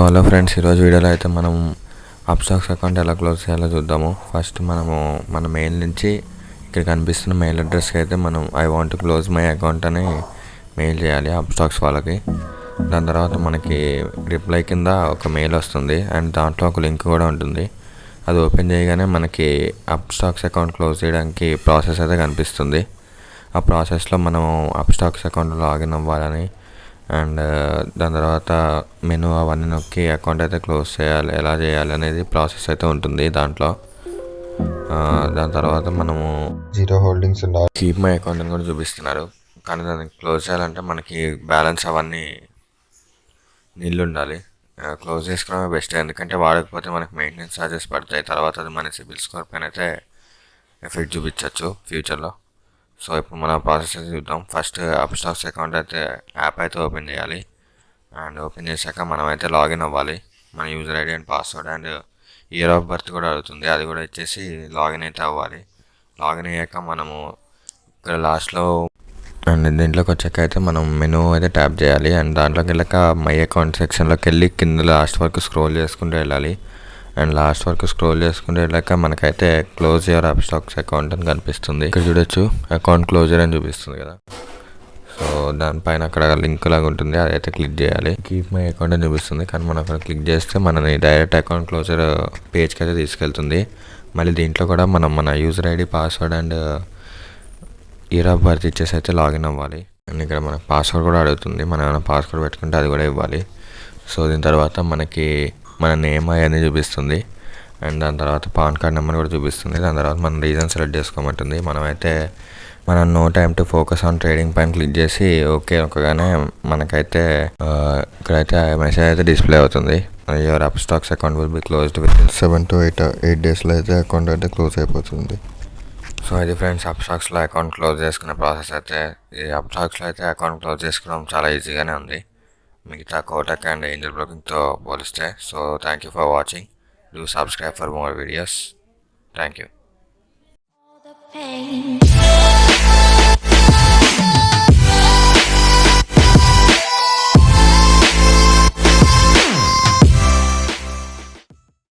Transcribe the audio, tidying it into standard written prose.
Hello friends, ఈరోజు వీడియోలో అయితే మనం అప్స్టాక్స్ అకౌంట్ ఎలా క్లోజ్ చేయాలో చూద్దాము. ఫస్ట్ మనము మన మెయిల్ నుంచి ఇక్కడ కనిపిస్తున్న మెయిల్ అడ్రస్కి అయితే మనం I want to close my account అని మెయిల్ చేయాలి అప్స్టాక్స్ వాళ్ళకి. దాని తర్వాత మనకి రిప్లై కింద ఒక మెయిల్ వస్తుంది అండ్ దాంట్లో ఒక లింక్ కూడా ఉంటుంది. అది ఓపెన్ చేయగానే మనకి అప్స్టాక్స్ అకౌంట్ క్లోజ్ చేయడానికి ప్రాసెస్ అయితే కనిపిస్తుంది. ఆ ప్రాసెస్లో మనం అప్స్టాక్స్ అకౌంట్ లాగిన్ అవ్వాలని అండ్ దాని తర్వాత మెనూ అవన్నీ నొక్కి అకౌంట్ అయితే క్లోజ్ చేయాలి, ఎలా చేయాలి అనేది ప్రాసెస్ అయితే ఉంటుంది దాంట్లో. దాని తర్వాత మనము జీరో హోల్డింగ్స్ ఉండాలి. కీప్ మై అకౌంట్ అని కూడా చూపిస్తున్నారు, కానీ దాన్ని క్లోజ్ చేయాలంటే మనకి బ్యాలెన్స్ అవన్నీ నీళ్ళు ఉండాలి. క్లోజ్ చేసుకోవడమే బెస్ట్, ఎందుకంటే వాడకపోతే మనకి మెయింటెనెన్స్ ఛార్జెస్ పడతాయి. తర్వాత అది మన సిబిల్ స్కోర్ పైన అయితే ఎఫెక్ట్ చూపించవచ్చు ఫ్యూచర్లో. సో ఇప్పుడు మన ప్రాసెస్ అయితే చూద్దాం. ఫస్ట్ అప్స్టాక్స్ అకౌంట్ అయితే యాప్ అయితే ఓపెన్ చేయాలి అండ్ ఓపెన్ చేశాక మనం అయితే లాగిన్ అవ్వాలి. మన user ID and password and year of birth కూడా అడుగుతుంది, అది కూడా ఇచ్చేసి లాగిన్ అయితే అవ్వాలి. లాగిన్ అయ్యాక మనము ఇక్కడ లాస్ట్లో అండ్ దీంట్లోకి వచ్చాక అయితే మనం మెనూ అయితే ట్యాప్ చేయాలి అండ్ దాంట్లోకి వెళ్ళాక మై అకౌంట్ సెక్షన్లోకి వెళ్ళి కింద లాస్ట్ వరకు స్క్రోల్ చేసుకుంటూ వెళ్ళాలి. అండ్ లాస్ట్ వరకు స్క్రోల్ చేసుకుంటూ వెళ్ళాక మనకైతే క్లోజ్ యువర్ అప్స్టాక్స్ అకౌంట్ అని కనిపిస్తుంది. ఇక్కడ చూడొచ్చు అకౌంట్ క్లోజర్ అని చూపిస్తుంది కదా. సో దానిపైన అక్కడ లింక్ లాగా ఉంటుంది, అదైతే క్లిక్ చేయాలి. కీప్ మై అకౌంట్ అని చూపిస్తుంది, కానీ మనం అక్కడ క్లిక్ చేస్తే మనని డైరెక్ట్ అకౌంట్ క్లోజర్ పేజ్కి అయితే తీసుకెళ్తుంది. మళ్ళీ దీంట్లో కూడా మనం మన user ID, password and year of birth ఇచ్చేసి అయితే లాగిన్ అవ్వాలి. అండ్ ఇక్కడ మన పాస్వర్డ్ కూడా అడుగుతుంది, మనం ఏమైనా పాస్వర్డ్ పెట్టుకుంటే అది కూడా ఇవ్వాలి. సో దీని తర్వాత మనకి మన నేమ్ అవన్నీ చూపిస్తుంది అండ్ దాని తర్వాత పాన్ కార్డ్ నెంబర్ కూడా చూపిస్తుంది. దాని తర్వాత మన రీజన్ సెలెక్ట్ చేసుకోమంటుంది. మనమైతే మనం no time to focus on trading పైన క్లిక్ చేసి ఓకే ఒక్కగానే మనకైతే ఇక్కడైతే మెసేజ్ అయితే డిస్ప్లే అవుతుంది, your Upstox account will be closed with 7 to 8 డేస్లో అయితే అకౌంట్ అయితే క్లోజ్ అయిపోతుంది. సో ఇది ఫ్రెండ్స్ అప్స్టాక్స్లో అకౌంట్ క్లోజ్ చేసుకునే ప్రాసెస్ అయితే. ఈ అప్స్టాక్స్లో అయితే అకౌంట్ క్లోజ్ చేసుకోవడం చాలా ఈజీగానే ఉంది మిగతా కోటక్ అండ్ ఏంజల్ బ్రోకింగ్తో పోలిస్తే. So thank you for watching. Do subscribe for more videos. Thank you.